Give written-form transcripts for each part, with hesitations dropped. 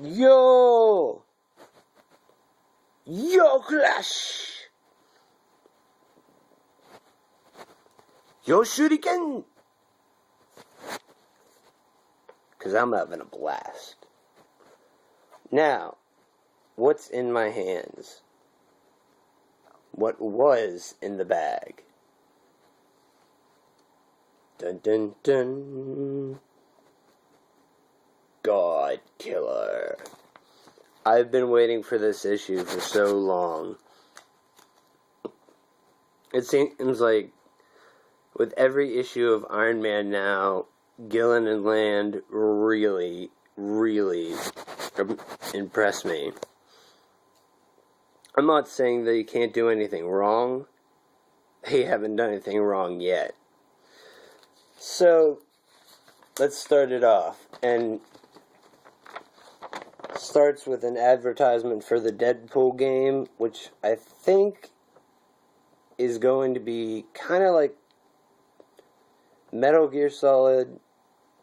Yo! Yo, Clash! Yo, Shuriken! Because I'm having a blast. Now, what's in my hands? What was in the bag? Dun dun dun. God Killer. I've been waiting for this issue for so long. It seems like with every issue of Iron Man now, Gillen and Land really impress me. I'm not saying that you can't do anything wrong. They haven't done anything wrong yet. So, let's start it off. And starts with an advertisement for the Deadpool game, which I think is going to be kind of like Metal Gear Solid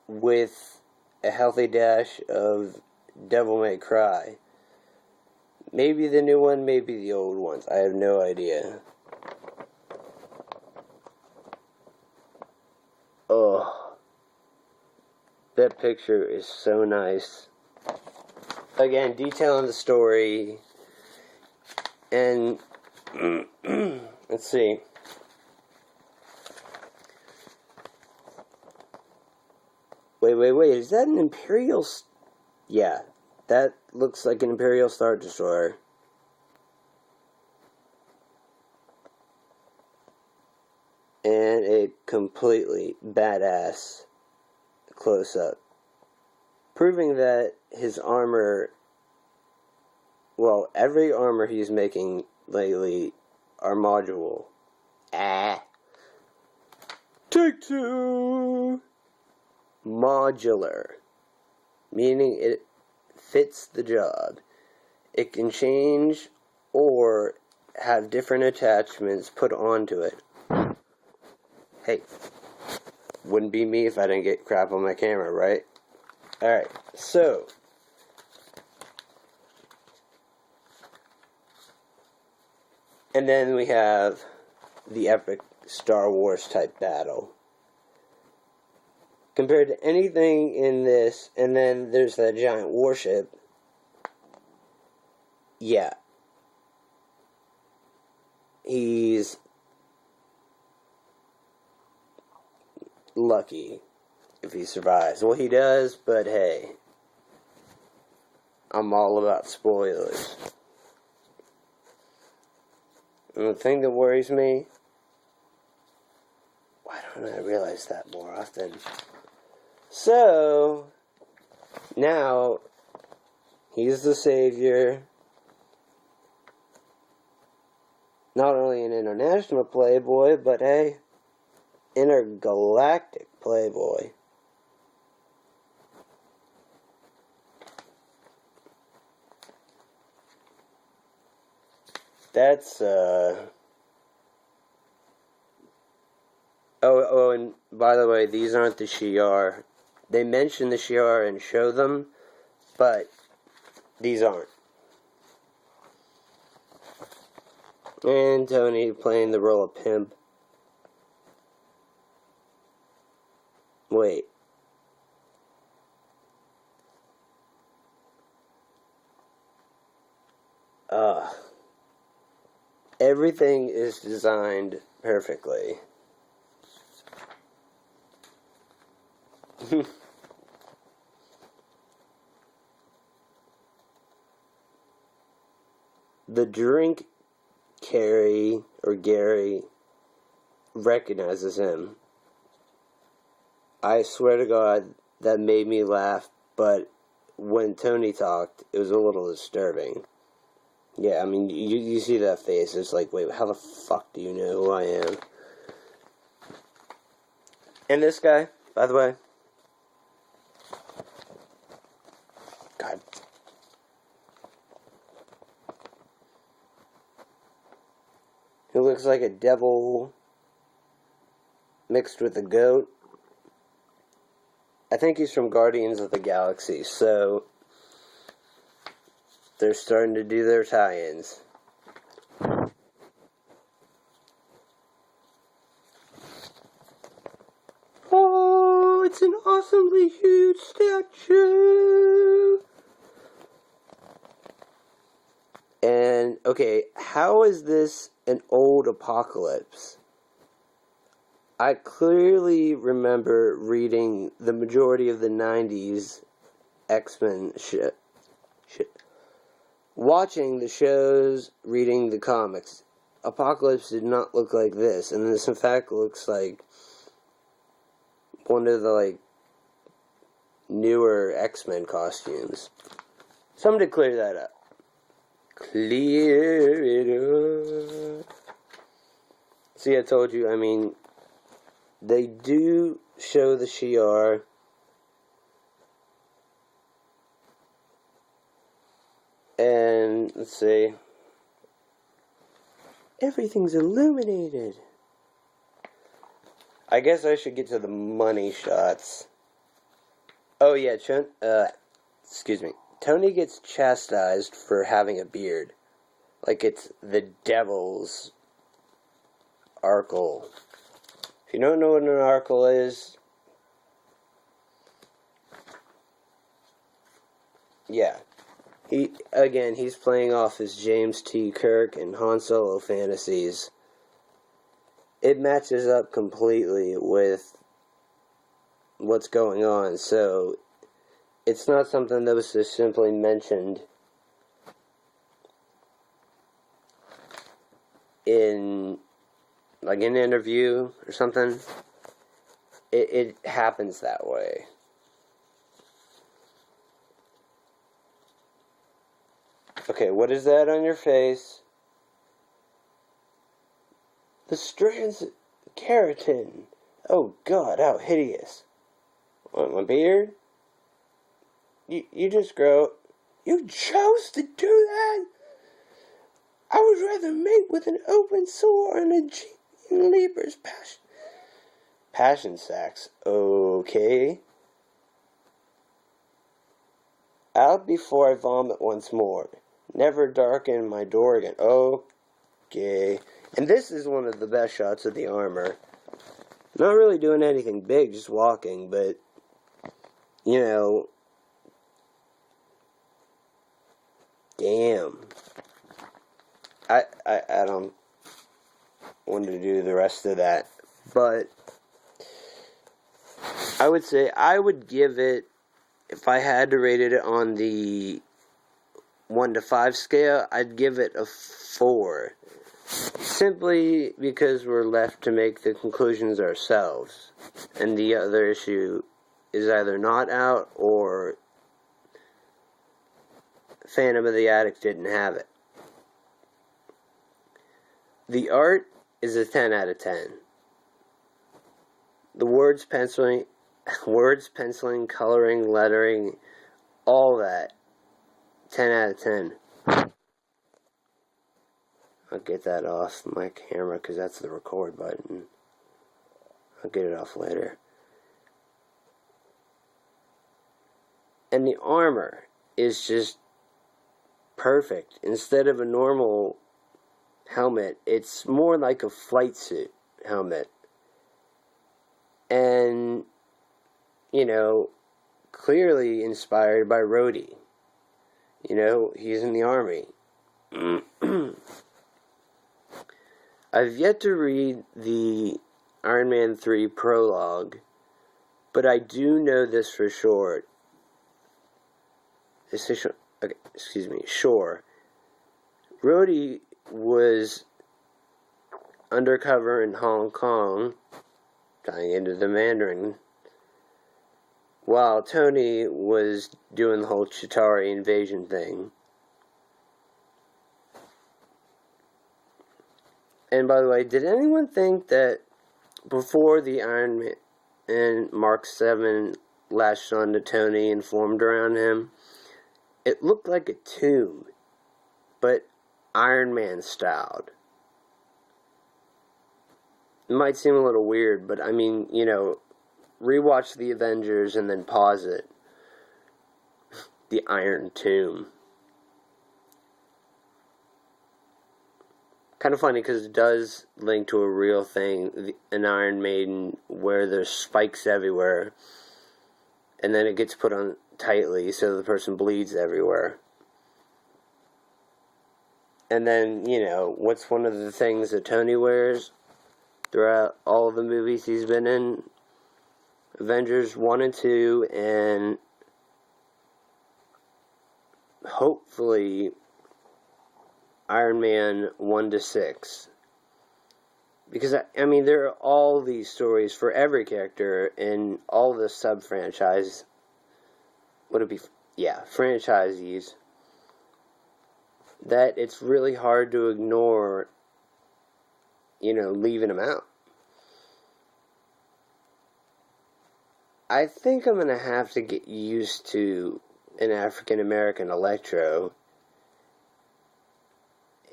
with a healthy dash of Devil May Cry. Maybe the new one, maybe the old ones. I have no idea. Oh, that picture is so nice. Again, detailing the story. And let's see. Wait. Is that an Imperial? Yeah, that looks like an Imperial Star Destroyer. And a completely badass close-up. Proving that his armor, well, every armor he's making lately are modular. Take two! Modular. Meaning it fits the job. It can change or have different attachments put onto it. Hey, wouldn't be me if I didn't get crap on my camera, right? Alright, so and then we have the epic Star Wars type battle. Compared to anything in this, and then there's that giant warship. Yeah. He's lucky if he survives. Well, he does, but hey. I'm all about spoilers. And the thing that worries me, why don't I realize that more often? So, now, he's the savior. Not only an international playboy, but hey, intergalactic playboy. That's, Oh, and by the way, these aren't the Shi'ar. They mention the Shi'ar and show them, but these aren't. And Tony playing the role of pimp. Wait. Everything is designed perfectly. The drink Gary recognizes him. I swear to God, that made me laugh, but when Tony talked, it was a little disturbing. Yeah, I mean, you see that face, it's like, wait, how the fuck do you know who I am? And this guy, by the way, God. He looks like a devil mixed with a goat. I think he's from Guardians of the Galaxy, so they're starting to do their tie-ins. Oh, it's an awesomely huge statue! And, okay, how is this an old Apocalypse? I clearly remember reading the majority of the 90s X-Men shit. Watching the shows, reading the comics. Apocalypse did not look like this, and this in fact looks like one of the, newer X-Men costumes. Somebody clear that up. Clear it up. See, I told you, they do show the Shi'ar. And, let's see. Everything's illuminated. I guess I should get to the money shots. Oh, yeah, excuse me. Tony gets chastised for having a beard. Like it's the devil's Arkle. If you don't know what an Arkle is, yeah. He's playing off his James T. Kirk and Han Solo fantasies. It matches up completely with what's going on, so it's not something that was just simply mentioned in an interview or something. It happens that way. Okay, what is that on your face? The strands of keratin. Oh God, how hideous. What, my beard? You just grow. You chose to do that? I would rather mate with an open sore and a Jean Lieber's passion sacks. Okay. Out before I vomit once more. Never darken my door again. Okay. And this is one of the best shots of the armor. Not really doing anything big, just walking, but, damn. I don't want to do the rest of that, but I would say I would give it, if I had to rate it on the 1 to 5 scale, I'd give it a 4. Simply because we're left to make the conclusions ourselves. And the other issue is either not out or Phantom of the Attic didn't have it. The art is a 10 out of 10. The words, penciling, coloring, lettering, all that, 10 out of 10. I'll get that off my camera because that's the record button. I'll get it off later. And the armor is just perfect. Instead of a normal helmet, it's more like a flight suit helmet. And, clearly inspired by Rhodey. He's in the army. I've yet to read the Iron Man 3 prologue, but I do know this for sure. Sure. Rhodey was undercover in Hong Kong, tying into the Mandarin, while Tony was doing the whole Chitauri invasion thing. And by the way, did anyone think that before the Iron Man and Mark 7 latched onto Tony and formed around him, it looked like a tomb, but Iron Man styled? It might seem a little weird, but rewatch the Avengers and then pause it. The Iron Tomb. kind of funny because it does link to a real thing, an Iron Maiden, where there's spikes everywhere, and then it gets put on tightly so the person bleeds everywhere. And then, what's one of the things that Tony wears throughout all of the movies he's been in? Avengers 1 and 2, and hopefully Iron Man 1 to 6. Because, there are all these stories for every character in all the sub-franchise. Would it be? Yeah, franchisees. That it's really hard to ignore, leaving them out. I think I'm going to have to get used to an African American Electro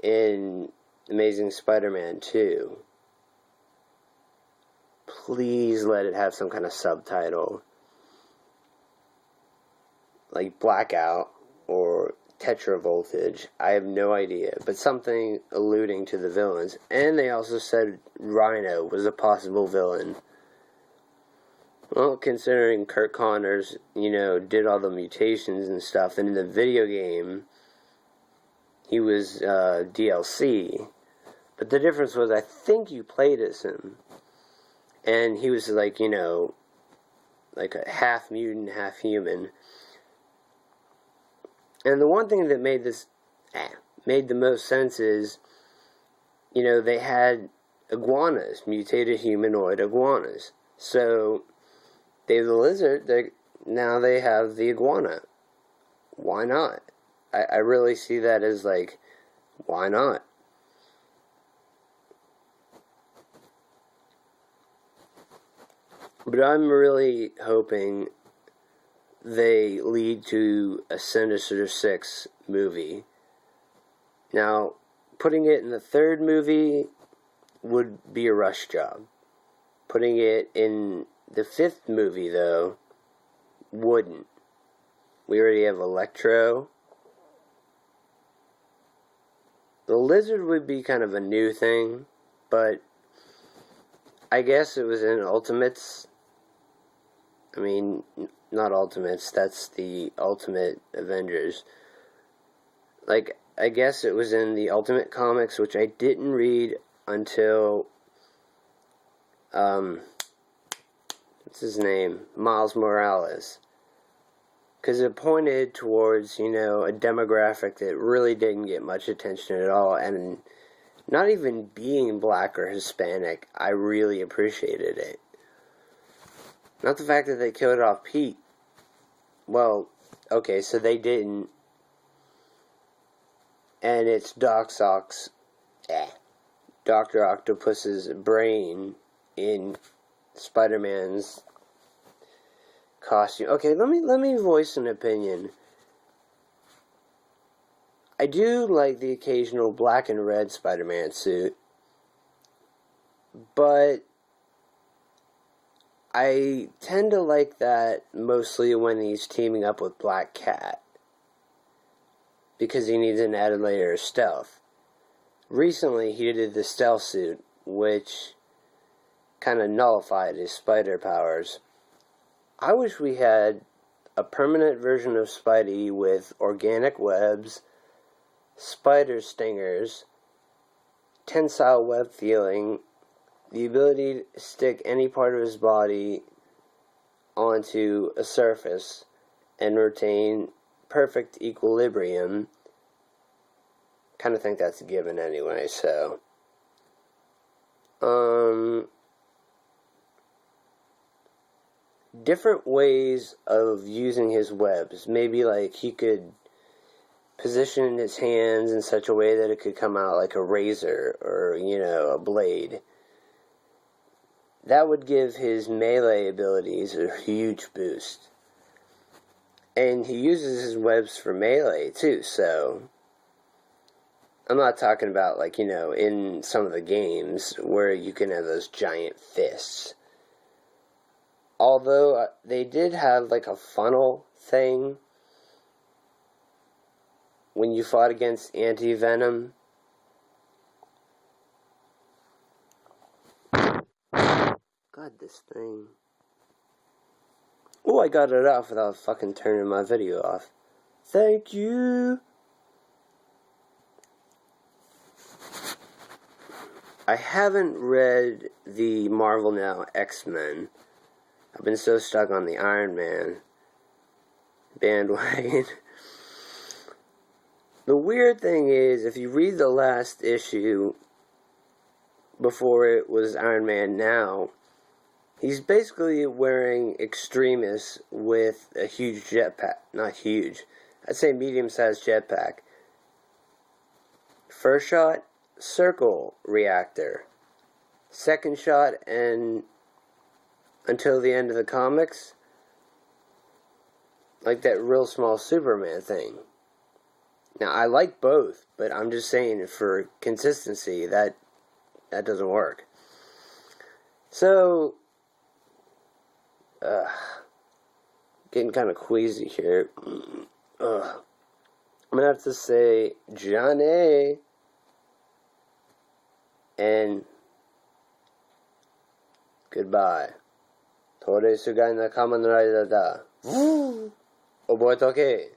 in Amazing Spider-Man 2. Please let it have some kind of subtitle. Like Blackout or Tetravoltage. I have no idea. But something alluding to the villains. And they also said Rhino was a possible villain. Well, considering Kurt Connors, did all the mutations and stuff, and in the video game, he was DLC. But the difference was, I think you played as him. And he was like, like a half mutant, half human. And the one thing that made the most sense is, they had iguanas, mutated humanoid iguanas. So they have the lizard, now they have the iguana. Why not? I really see that as like, why not? But I'm really hoping they lead to a Sinister Six movie. Now, putting it in the third movie would be a rush job. Putting it in the fifth movie, though, wouldn't. We already have Electro. The lizard would be kind of a new thing, but I guess it was in Ultimates. Not Ultimates, that's the Ultimate Avengers. Like, I guess it was in the Ultimate Comics, which I didn't read until, what's his name? Miles Morales. Because it pointed towards, a demographic that really didn't get much attention at all, and not even being black or Hispanic, I really appreciated it. Not the fact that they killed off Pete. Well, okay, so they didn't. And it's Dr. Octopus's brain in Spider-Man's costume. Okay, let me voice an opinion. I do like the occasional black and red Spider-Man suit, but I tend to like that mostly when he's teaming up with Black Cat, because he needs an added layer of stealth. Recently, he did the stealth suit, which kind of nullified his spider powers. I wish we had a permanent version of Spidey with organic webs, spider stingers, tensile web feeling, the ability to stick any part of his body onto a surface and retain perfect equilibrium. Kind of think that's a given anyway, so. Different ways of using his webs. Maybe like he could position his hands in such a way that it could come out like a razor or, a blade. That would give his melee abilities a huge boost. And he uses his webs for melee too, so I'm not talking about like, in some of the games where you can have those giant fists. Although they did have like a funnel thing when you fought against Anti-Venom. God, this thing. Oh, I got it off without fucking turning my video off. Thank you. I haven't read the Marvel Now X-Men. I've been so stuck on the Iron Man bandwagon. The weird thing is, if you read the last issue before it was Iron Man Now, he's basically wearing Extremis with a huge jetpack. Not huge. I'd say medium-sized jetpack. First shot, circle reactor. Second shot, and until the end of the comics, like that real small Superman thing. Now, I like both, but I'm just saying for consistency, that doesn't work. So, getting kind of queasy here. I'm gonna have to say Johnny and goodbye. Tore sugai na kamen rider da. Oboe toke.